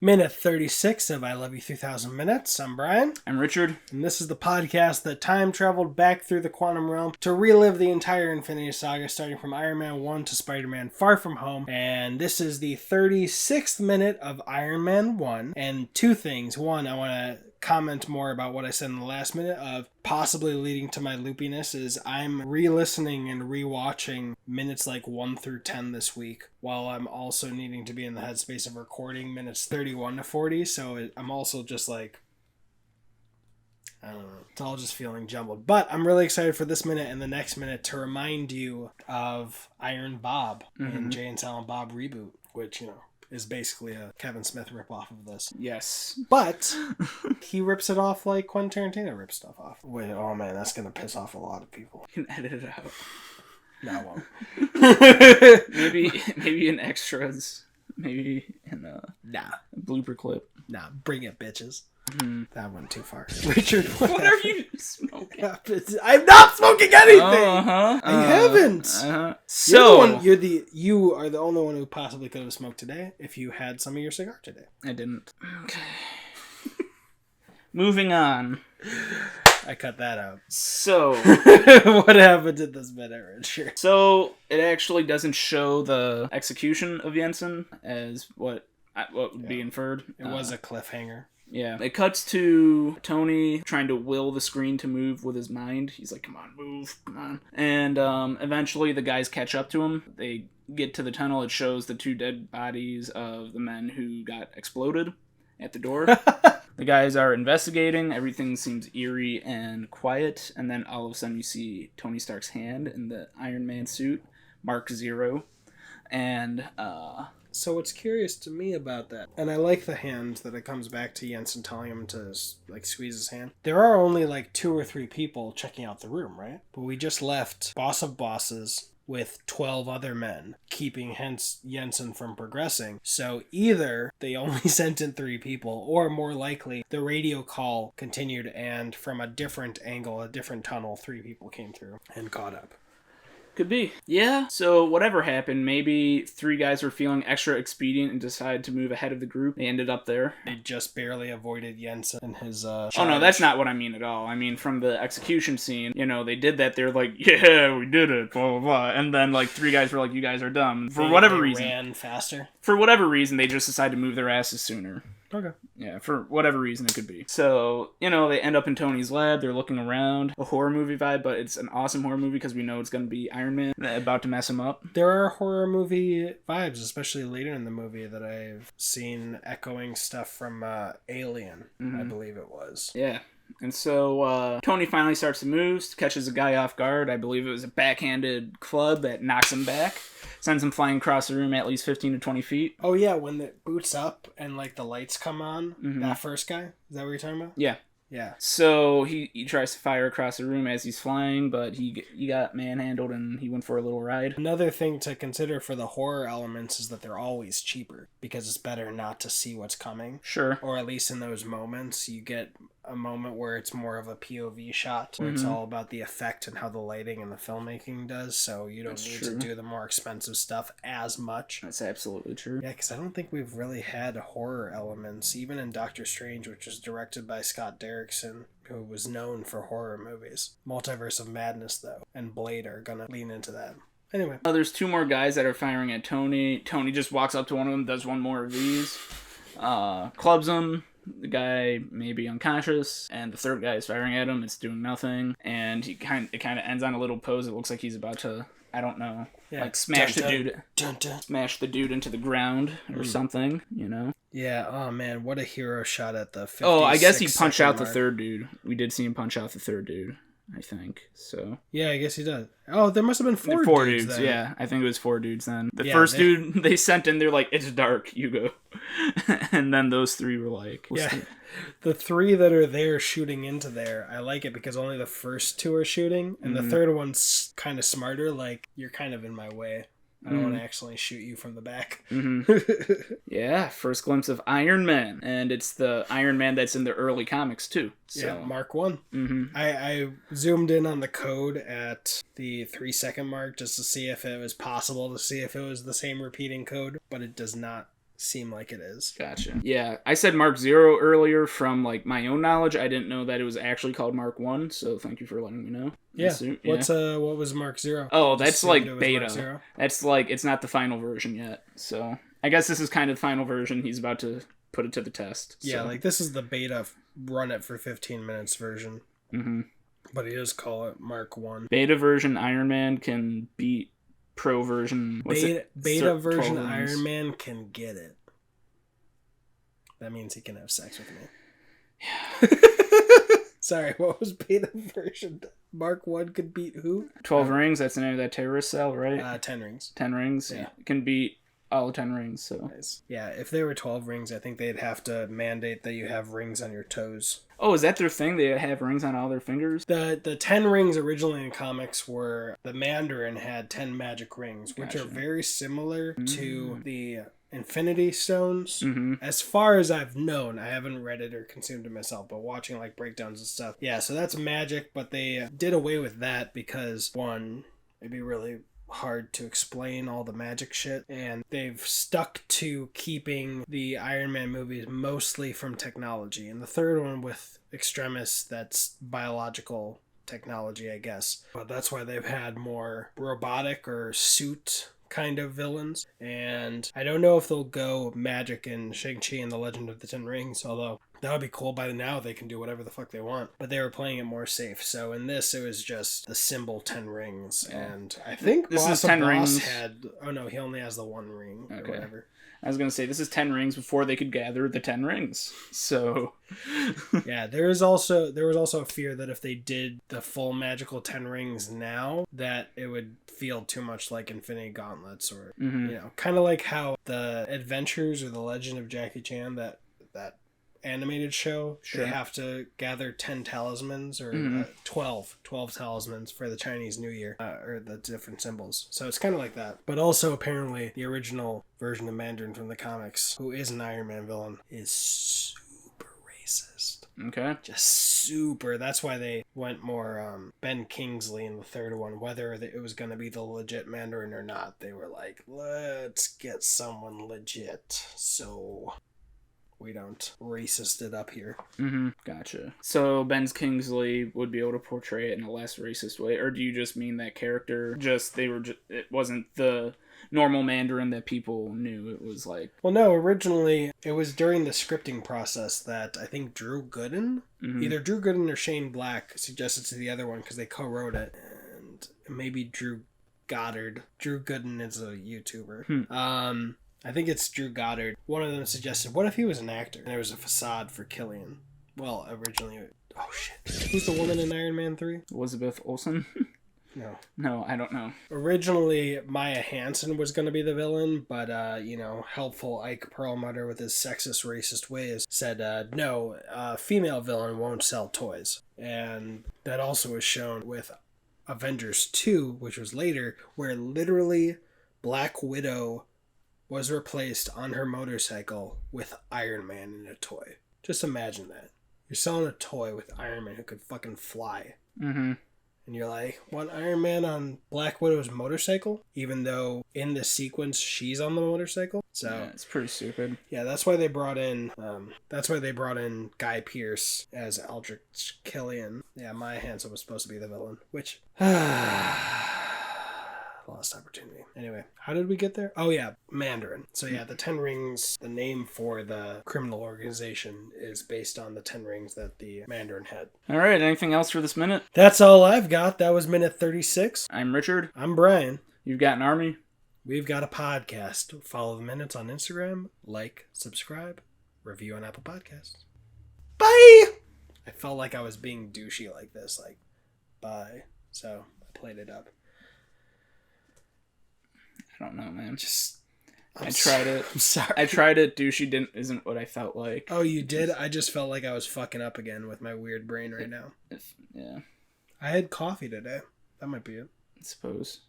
Minute 36 of I Love You 3000 Minutes. I'm Brian. I'm Richard. And this is the podcast that time traveled back through the quantum realm to relive the entire Infinity Saga, starting from Iron Man 1 to Spider-Man Far From Home. And this is the 36th minute of Iron Man 1. And two things. One, I want to comment more about what I said in the last minute of possibly leading to my loopiness is I'm re-listening and re-watching minutes like 1 through 10 this week, while I'm also needing to be in the headspace of recording minutes 31 to 40, so I'm also just like, I don't know, it's all just feeling jumbled. But I'm really excited for this minute and the next minute to remind you of Iron Bob and Jay and Silent Bob reboot, which, is basically a Kevin Smith ripoff of this. Yes. But he rips it off like Quentin Tarantino rips stuff off. Wait, oh man, that's going to piss off a lot of people. You can edit it out. No, I won't. maybe in extras. Maybe in a blooper clip. Nah, bring it, bitches. That went too far. Richard, what are you smoking? I'm not smoking anything! I haven't! So... You are the only one who possibly could have smoked today if you had some of your cigar today. I didn't. Okay. Moving on. I cut that out. So... what happened in this minute, Richard? So, it actually doesn't show the execution of Jensen as what would be inferred. It was a cliffhanger. Yeah. It cuts to Tony trying to will the screen to move with his mind. He's like, come on, move, come on. And eventually the guys catch up to him. They get to the tunnel. It shows the two dead bodies of the men who got exploded at the door. The guys are investigating. Everything seems eerie and quiet. And then all of a sudden you see Tony Stark's hand in the Iron Man suit, Mark Zero. And, So what's curious to me about that, and I like the hand that it comes back to Jensen telling him to squeeze his hand. There are only 2 or 3 people checking out the room, right? But we just left Boss of Bosses with 12 other men, keeping Jensen from progressing. So either they only sent in 3 people, or more likely the radio call continued and from a different angle, a different tunnel, 3 people came through and caught up. Could be. Yeah. So whatever happened, maybe 3 guys were feeling extra expedient and decided to move ahead of the group. They ended up there. They just barely avoided Jensen and his charge. Oh no, that's not what I mean at all. I mean from the execution scene, they did that. They're like, yeah, we did it, blah, blah, blah. And then 3 guys were like, you guys are dumb. For whatever reason. They ran faster? For whatever reason, they just decided to move their asses sooner. Okay. Yeah, for whatever reason it could be. So, they end up in Tony's lab. They're looking around. A horror movie vibe, but it's an awesome horror movie because we know it's going to be Iron Man about to mess him up. There are horror movie vibes, especially later in the movie, that I've seen echoing stuff from Alien, I believe it was. Yeah. And so Tony finally starts to move, catches a guy off guard. I believe it was a backhanded club that knocks him back. Sends him flying across the room at least 15 to 20 feet. Oh, yeah, when it boots up and, the lights come on, that first guy? Is that what you're talking about? Yeah. Yeah. So he tries to fire across the room as he's flying, but he got manhandled and he went for a little ride. Another thing to consider for the horror elements is that they're always cheaper, because it's better not to see what's coming. Sure. Or at least in those moments, you get a moment where it's more of a POV shot, where it's all about the effect and how the lighting and the filmmaking does, so you don't need to do the more expensive stuff as much. That's absolutely true. Yeah, because I don't think we've really had horror elements, even in Doctor Strange, which was directed by Scott Derrickson, who was known for horror movies. Multiverse of Madness, though, and Blade are gonna lean into that. Anyway. There's 2 more guys that are firing at Tony. Tony just walks up to one of them, does one more of these, clubs him. The guy may be unconscious, and the 3rd guy is firing at him. It's doing nothing, and it kind of ends on a little pose. It looks like he's about to, I don't know, smash the dude into the ground or something, Yeah, oh man, what a hero shot at the 56 Oh, I guess he punched out the mark. 3rd dude. We did see him punch out the 3rd dude, I think. So yeah, I guess he does. Oh, there must have been 4 dudes then. Yeah, I think it was 4 dudes then. The first dude they sent in, they're like, it's dark, you go. And then those 3 were like... The 3 that are there shooting into there, I like it because only the first 2 are shooting, and the 3rd one's kind of smarter, you're kind of in my way. I don't want to actually shoot you from the back. Yeah, first glimpse of Iron Man. And it's the Iron Man that's in the early comics, too. So. Yeah, Mark 1. I zoomed in on the code at the 3-second mark just to see if it was possible to see if it was the same repeating code, but it does not seem like it is. Gotcha. Yeah, I said Mark 0 earlier from like my own knowledge. I didn't know that it was actually called Mark 1, so thank you for letting me know. Yeah. What was Mark 0? Oh, that's like beta. That's like, it's not the final version yet. So I guess this is kind of the final version. He's about to put it to the test. So. Yeah, like this is the beta run it for 15 minutes version. Mm-hmm. But he does call it Mark 1. Beta version Iron Man can beat pro version. Beta version Iron Man can get it. That means he can have sex with me. Yeah. Sorry, what was beta version? Mark 1 could beat who? 12 rings, that's the name of that terrorist cell, right? 10 rings. 10 rings? Yeah. Can beat all 10 rings, so. Nice. Yeah, if there were 12 rings, I think they'd have to mandate that you have rings on your toes. Oh, is that their thing? They have rings on all their fingers? The 10 rings originally in comics were the Mandarin had 10 magic rings, which are very similar to the Infinity Stones. Mm-hmm. As far as I've known, I haven't read it or consumed it myself, but watching like breakdowns and stuff. Yeah, so that's magic, but they did away with that because, one, it'd be really hard to explain all the magic shit, and they've stuck to keeping the Iron Man movies mostly from technology, and the third one with Extremis, that's biological technology, I guess, but that's why they've had more robotic or suit kind of villains. And I don't know if they'll go magic in Shang-Chi and the Legend of the Ten Rings, although that would be cool. By now they can do whatever the fuck they want, but they were playing it more safe. So in this, it was just the symbol 10 rings, and I think this is 10 rings. Oh no, he only has the one ring or whatever. I was gonna say this is 10 rings before they could gather the 10 rings. So yeah, there was also a fear that if they did the full magical 10 rings now, that it would feel too much like Infinity Gauntlets, or you know, kind of like how the Adventures or the Legend of Jackie Chan, that animated show, they have to gather 10 talismans or 12 talismans for the Chinese New Year, or the different symbols. So it's kind of like that. But also apparently the original version of Mandarin from the comics, who is an Iron Man villain, is super racist. Okay. Just super. That's why they went more Ben Kingsley in the third one. Whether it was going to be the legit Mandarin or not, they were like, let's get someone legit, so we don't racist it up here. Gotcha. So Ben Kingsley would be able to portray it in a less racist way, or do you just mean that character? It wasn't the normal Mandarin that people knew. It was like, well, no. Originally, it was during the scripting process that I think Drew Gooden, either Drew Gooden or Shane Black, suggested to the other one because they co-wrote it, and maybe Drew Goddard. Drew Gooden is a YouTuber. I think it's Drew Goddard. One of them suggested, what if he was an actor? And there was a facade for Killian. Well, originally... Oh, shit. Who's the woman in Iron Man 3? Elizabeth Olsen? No. No, I don't know. Originally, Maya Hansen was going to be the villain, but, helpful Ike Perlmutter with his sexist, racist ways said, no, a female villain won't sell toys. And that also was shown with Avengers 2, which was later, where literally Black Widow was replaced on her motorcycle with Iron Man in a toy. Just imagine that. You're selling a toy with Iron Man who could fucking fly. And you're like, want Iron Man on Black Widow's motorcycle? Even though in the sequence she's on the motorcycle. So yeah, it's pretty stupid. Yeah, that's why they brought in Guy Pearce as Aldrich Killian. Yeah, Maya Hansen was supposed to be the villain. Which lost opportunity. Anyway, how did we get there? Oh yeah, Mandarin. So yeah, the 10 rings, the name for the criminal organization is based on the 10 rings that the Mandarin had. All right, anything else for this minute? That's all I've got. That was minute 36. I'm Richard. I'm Brian. You've got an army. We've got a podcast. Follow the minutes on Instagram, like, subscribe, review on Apple Podcasts. Bye! I felt like I was being douchey like this, like, bye. So I played it up. I don't know, man. I tried it. I'm sorry. I tried it. Douchey isn't what I felt like. Oh, you did? I just felt like I was fucking up again with my weird brain right now. Yeah. I had coffee today. That might be it. I suppose.